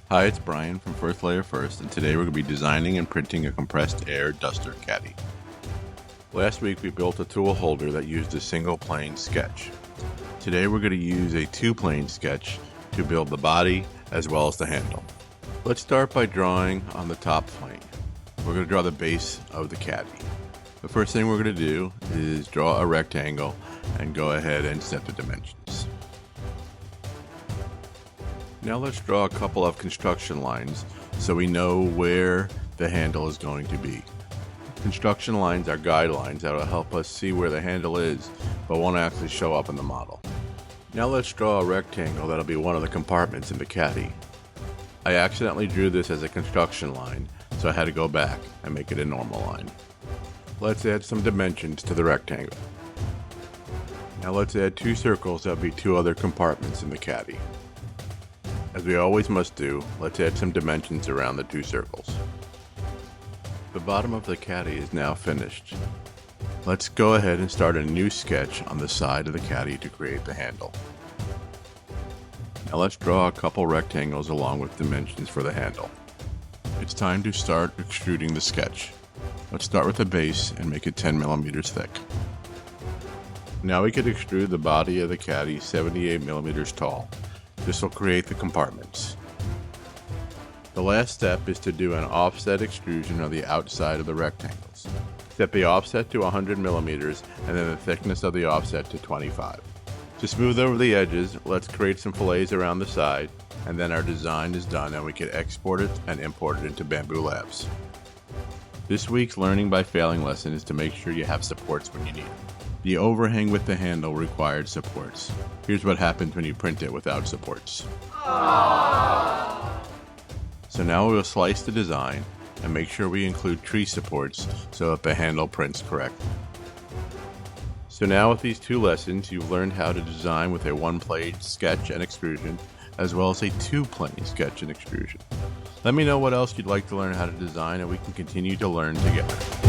Hi, it's Brian from First Layer First, and today we're going to be designing and printing a compressed air duster caddy. Last week we built a tool holder that used a single plane sketch. Today we're going to use a two-plane sketch to build the body as well as the handle. Let's start by drawing on the top plane. We're going to draw the base of the caddy. The first thing we're going to do is draw a rectangle and go ahead and set the dimensions. Now let's draw a couple of construction lines so we know where the handle is going to be. Construction lines are guidelines that will help us see where the handle is, but won't actually show up in the model. Now let's draw a rectangle that'll be one of the compartments in the caddy. I accidentally drew this as a construction line, so I had to go back and make it a normal line. Let's add some dimensions to the rectangle. Now let's add two circles that'll be two other compartments in the caddy. As we always must do, let's add some dimensions around the two circles. The bottom of the caddy is now finished. Let's go ahead and start a new sketch on the side of the caddy to create the handle. Now let's draw a couple rectangles along with dimensions for the handle. It's time to start extruding the sketch. Let's start with the base and make it 10 millimeters thick. Now we can extrude the body of the caddy 78 millimeters tall. This will create the compartments. The last step is to do an offset extrusion of the outside of the rectangles. Set the offset to 100 millimeters and then the thickness of the offset to 25. To smooth over the edges, let's create some fillets around the side, and then our design is done and we can export it and import it into Bamboo Labs. This week's Learning by Failing lesson is to make sure you have supports when you need it. The overhang with the handle required supports. Here's what happens when you print it without supports. Aww. So now we'll slice the design and make sure we include tree supports so that the handle prints correctly. So now with these two lessons, you've learned how to design with a one-plane sketch and extrusion, as well as a two-plane sketch and extrusion. Let me know what else you'd like to learn how to design, and we can continue to learn together.